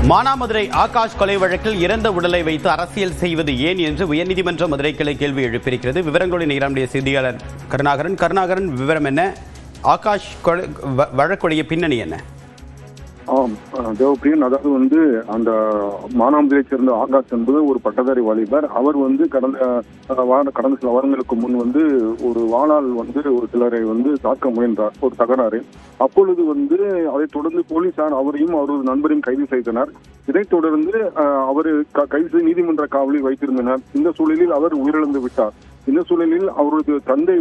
மானாமதுரை ஆகாஷ் கொலை வழக்கில் இறந்த உடலை வைத்து அரசியல் செய்வது ஏன் என்று உயர்நீதிமன்ற மதுரை கிளை கேள்வி எழுப்பியிருக்கிறது. விவரங்களுடன் இராமுடைய செய்தியாளர் கருணாகரன், விவரம் என்ன? ஆகாஷ் வழக்குடைய பின்னணி என்ன? தேவப்பிரியன், அதாவது அந்த மானாமதுரையை சேர்ந்த ஆகாஷ் என்பது ஒரு பட்டதாரி வாலிபர். அவர் கடந்த சில வாரங்களுக்கு முன் ஒரு வாளால் ஒரு சிலரை தாக்க முயன்றார், ஒரு தகராறு. அப்பொழுது அதைத் தொடர்ந்து போலீசார் அவரையும் அவரது நண்பரையும் கைது செய்தனர். இதைத் தொடர்ந்து அவர் கைது செய்து நீதிமன்ற காவலில் வைத்திருந்தனர். இந்த சூழலில் அவர் உயிரிழந்து விட்டார். இந்த சூழலில் அவரது தந்தை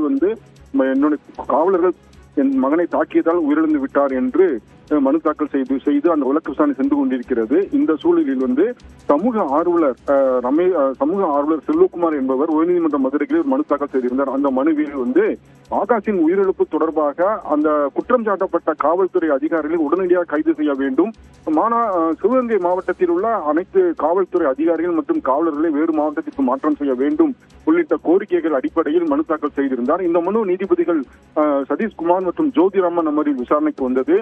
என்னுடைய காவலர்கள் என் மகனை தாக்கியதால் உயிரிழந்து விட்டார் என்று மனு தாக்கல் செய்து அந்த வழக்கு விசாரணை சென்று கொண்டிருக்கிறது. இந்த சூழலில் சமூக ஆர்வலர் செல்வகுமார் என்பவர் உயர்நீதிமன்ற மதுரையில் மனு தாக்கல் செய்திருந்தார். அந்த மனுவில் ஆகாஷின் உயிரிழப்பு தொடர்பாக அந்த குற்றம் சாட்டப்பட்ட காவல்துறை அதிகாரிகள் உடனடியாக கைது செய்ய வேண்டும், சிவகங்கை மாவட்டத்தில் உள்ள அனைத்து காவல்துறை அதிகாரிகள் மற்றும் காவலர்களை வேறு மாவட்டத்திற்கு மாற்றம் செய்ய வேண்டும் உள்ளிட்ட கோரிக்கைகள் அடிப்படையில் மனு தாக்கல் செய்திருந்தார். இந்த மனு நீதிபதிகள் சதீஷ்குமார் மற்றும் ஜோதிராமன் அமர்வில் விசாரணைக்கு வந்தது.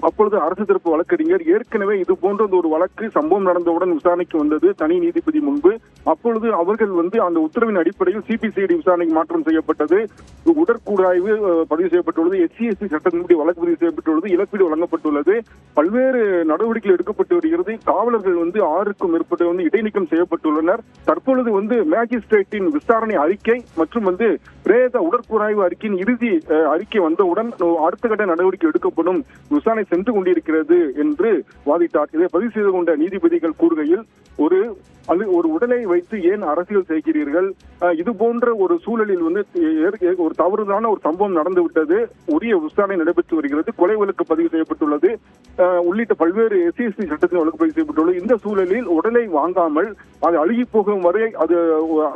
அப்பொழுது அரசு தரப்பு வழக்கறிஞர் ஏற்கனவே இது போன்ற ஒரு வழக்கு சம்பவம் நடந்தவுடன் விசாரணைக்கு வந்தது தனி நீதிபதி முன்பு. அப்பொழுது அவர்கள் அந்த உத்தரவின் அடிப்படையில் சிபிசிஐடி விசாரணைக்கு மாற்றம் செய்யப்பட்டது. உடற்கூறாய்வு பதிவு செய்யப்பட்டுள்ளது, SC/ST சட்டத்தின்படி வழக்கு பதிவு செய்யப்பட்டுள்ளது, இழப்பீடு வழங்கப்பட்டுள்ளது, பல்வேறு நடவடிக்கைகள் எடுக்கப்பட்டு வருகிறது. காவலர்கள் 6க்கும் மேற்பட்டு இடைநீக்கம் செய்யப்பட்டுள்ளனர். தற்பொழுது மேஜிஸ்ட்ரேட்டின் விசாரணை அறிக்கை மற்றும் பிரேத உடற்கூறாய்வு அறிக்கையின் இறுதி அறிக்கை வந்தவுடன் அடுத்த கட்ட நடவடிக்கை எடுக்கப்படும், விசாரணை சென்று கொண்டிருக்கிறது என்று வாதிட்டார். இதை பதிவு செய்து கொண்ட நீதிபதிகள் கூறுகையில், ஒரு உடலை வைத்து ஏன் அரசியல் செய்கிறீர்கள்? இது போன்ற ஒரு சூழலில் ஒரு தவறுதான ஒரு சம்பவம் நடந்துவிட்டது, உரிய விசாரணை நடைபெற்று வருகிறது, கொலை வழக்கு பதிவு செய்யப்பட்டுள்ளது உள்ளிட்ட பல்வேறு SC/ST சட்டத்தில் வழக்கு பதிவு செய்யப்பட்டுள்ளது. இந்த சூழலில் உடலை வாங்காமல் அது அழுகி போகும் வரை அது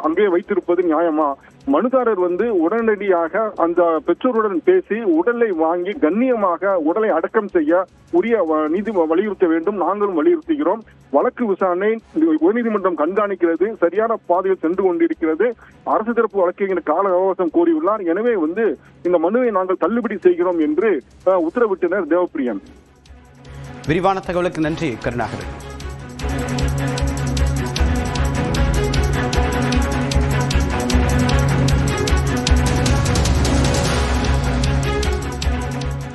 அங்கே வைத்திருப்பது நியாயமா? மனுதாரர் உடனடியாக அந்த பெற்றோருடன் பேசி உடலை வாங்கி கண்ணியமாக உடலை அடக்கம் செய்ய உரிய நீதி வலியுறுத்த வேண்டும். நாங்களும் வலியுறுத்துகிறோம். வழக்கு விசாரணை உயர்நீதிமன்றம் கண்காணிக்கிறது, சரியான பாதையில் சென்று கொண்டிருக்கிறது. அரசு தரப்பு வழக்கறிஞர் கால அவகாசம் கோரியுள்ளார். எனவே இந்த மனுவை நாங்கள் தள்ளுபடி செய்கிறோம் என்று உத்தரவிட்டனர். தேவப்பிரியன், விரிவான தகவலுக்கு நன்றி கருணாகரன்.